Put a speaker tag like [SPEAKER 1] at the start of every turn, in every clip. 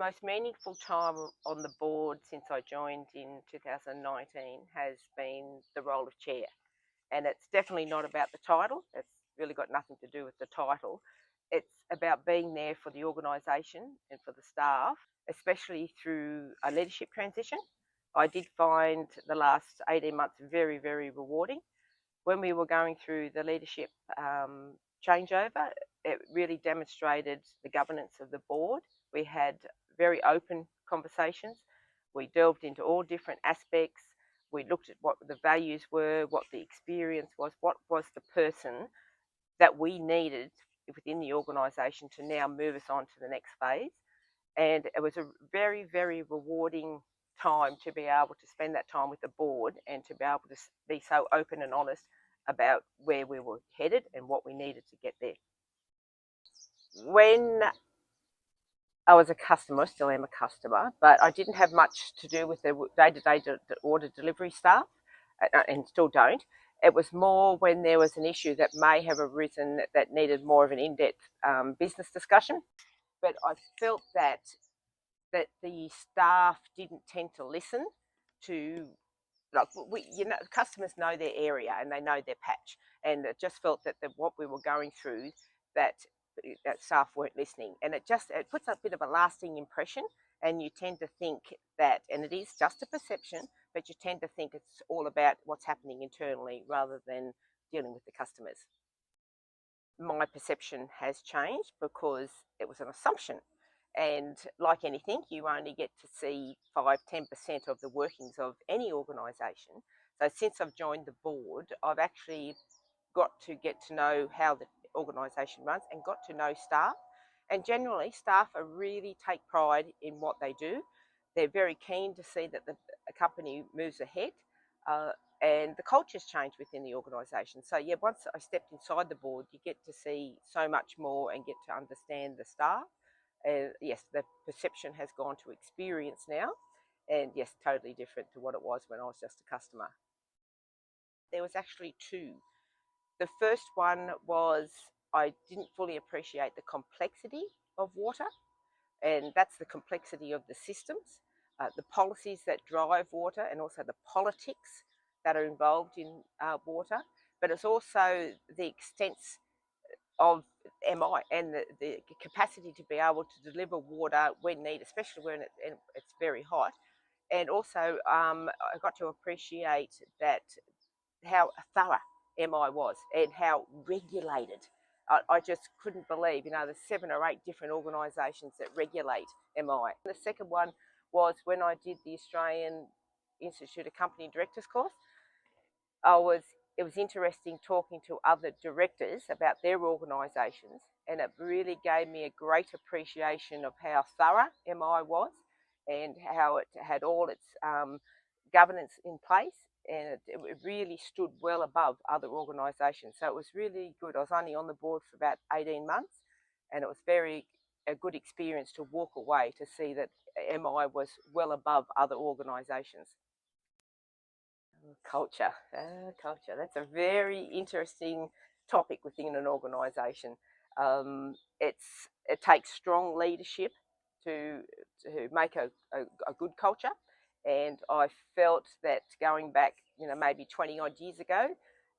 [SPEAKER 1] most meaningful time on the board since I joined in 2019 has been the role of chair. And it's definitely not about the title. It's really got nothing to do with the title. It's about being there for the organisation and for the staff, especially through a leadership transition. I did find the last 18 months very, very rewarding. When we were going through the leadership changeover, it really demonstrated the governance of the board. We had very open conversations. We delved into all different aspects. We looked at what the values were, what the experience was, what was the person that we needed within the organisation to now move us on to the next phase. And it was a very, very rewarding time to be able to spend that time with the board and to be able to be so open and honest about where we were headed and what we needed to get there. When I was a customer, still am a customer, but I didn't have much to do with the day-to-day order delivery staff, and still don't. It was more when there was an issue that may have arisen that needed more of an in-depth business discussion. But I felt that the staff didn't tend to listen to, like, customers know their area and they know their patch, and it just felt that what we were going through, that staff weren't listening, and it puts a bit of a lasting impression. And you tend to think that, and it is just a perception, but you tend to think it's all about what's happening internally rather than dealing with the customers. My perception has changed because it was an assumption. And like anything, you only get to see 5–10% of the workings of any organisation. So since I've joined the board, I've actually got to get to know how the organisation runs and got to know staff. And generally, staff really take pride in what they do. They're very keen to see that the company moves ahead. And the culture's changed within the organisation. So yeah, once I stepped inside the board, you get to see so much more and get to understand the staff. Yes, the perception has gone to experience now, and yes, totally different to what it was when I was just a customer. There was actually two. The first one was I didn't fully appreciate the complexity of water, and that's the complexity of the systems, the policies that drive water, and also the politics that are involved in water. But it's also the extent of MI and the capacity to be able to deliver water when needed, especially when it's very hot. And also, I got to appreciate that how thorough MI was and how regulated. I just couldn't believe, there's 7 or 8 different organisations that regulate MI. The second one was when I did the Australian Institute of Company Directors course. It was interesting talking to other directors about their organisations, and it really gave me a great appreciation of how thorough MI was and how it had all its governance in place, and it really stood well above other organisations. So it was really good. I was only on the board for about 18 months, and it was a good experience to walk away to see that MI was well above other organisations. Culture. That's a very interesting topic within an organisation. It takes strong leadership to make a good culture, and I felt that going back, maybe 20 odd years ago,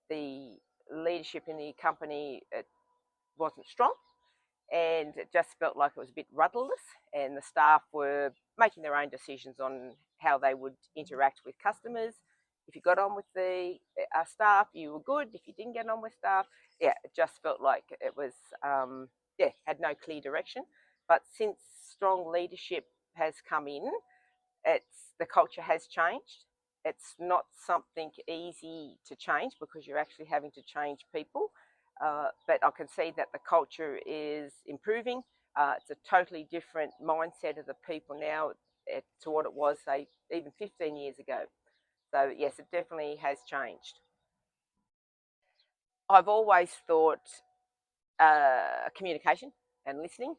[SPEAKER 1] the leadership in the company, it wasn't strong, and it just felt like it was a bit rudderless, and the staff were making their own decisions on how they would interact with customers. If you got on with the staff, you were good. If you didn't get on with staff, it just felt like it was, had no clear direction. But since strong leadership has come in, the culture has changed. It's not something easy to change because you're actually having to change people. But I can see that the culture is improving. It's a totally different mindset of the people now to what it was, say, even 15 years ago. So yes, it definitely has changed. I've always thought communication and listening,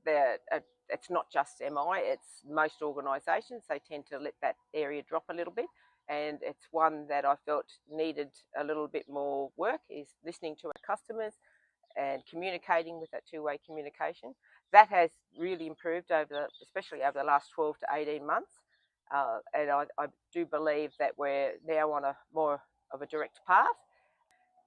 [SPEAKER 1] it's not just MI, it's most organisations. They tend to let that area drop a little bit, and it's one that I felt needed a little bit more work, is listening to our customers and communicating with that two-way communication. That has really improved especially over the last 12 to 18 months. And I do believe that we're now on a more of a direct path.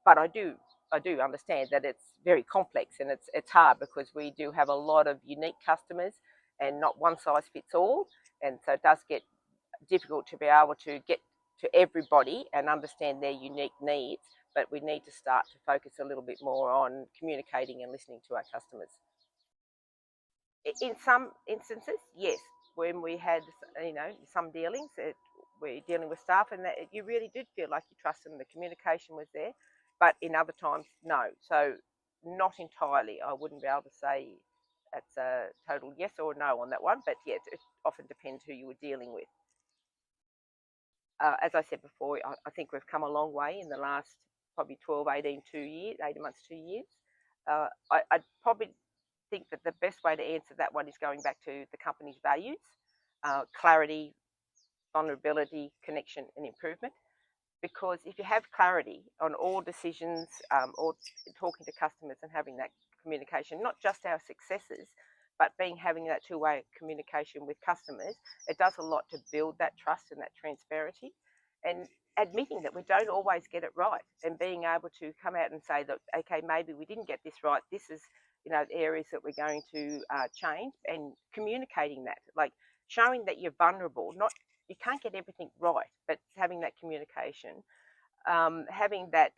[SPEAKER 1] But I do understand that it's very complex and it's hard because we do have a lot of unique customers and not one size fits all. And so it does get difficult to be able to get to everybody and understand their unique needs. But we need to start to focus a little bit more on communicating and listening to our customers. In some instances, yes, when we had some dealings, we're dealing with staff, and that you really did feel like you trusted them, the communication was there. But in other times, no. So not entirely. I wouldn't be able to say that's a total yes or no on that one. But yes, it often depends who you were dealing with. As I said before, I think we've come a long way in the last probably 12, 18, 2 years, 18 months, 2 years. I'd probably think that the best way to answer that one is going back to the company's values, clarity, vulnerability, connection, and improvement. Because if you have clarity on all decisions, or talking to customers and having that communication, not just our successes, but having that two-way communication with customers, it does a lot to build that trust and that transparency, and admitting that we don't always get it right, and being able to come out and say that, okay, maybe we didn't get this right. This is, areas that we're going to change, and communicating that, like showing that you're vulnerable. Not You can't get everything right, but having that communication, having that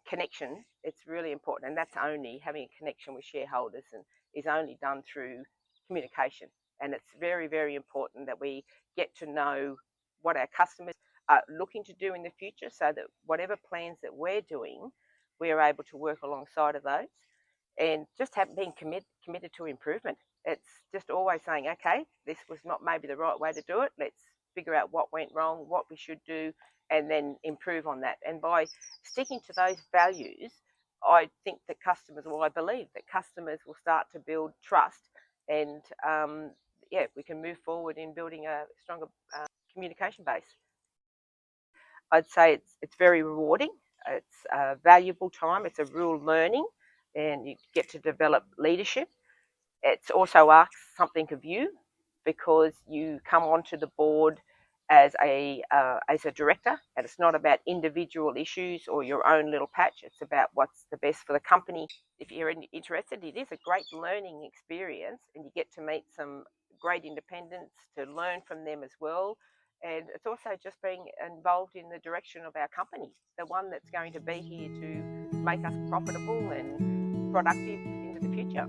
[SPEAKER 1] connection, it's really important, and that's only having a connection with shareholders and is only done through communication. And it's very, very important that we get to know what our customers are looking to do in the future, so that whatever plans that we're doing, we are able to work alongside of those, and just being committed to improvement. It's just always saying, okay, this was not maybe the right way to do it. Let's figure out what went wrong, what we should do, and then improve on that. And by sticking to those values, I think that I believe that customers will start to build trust, and we can move forward in building a stronger communication base. I'd say it's very rewarding. It's a valuable time. It's a real learning, and you get to develop leadership. It's also asks something of you, because you come onto the board as a director, and it's not about individual issues or your own little patch. It's about what's the best for the company. If you're interested, it is a great learning experience, and you get to meet some great independents to learn from them as well. And it's also just being involved in the direction of our company, the one that's going to be here to make us profitable and productive into the future.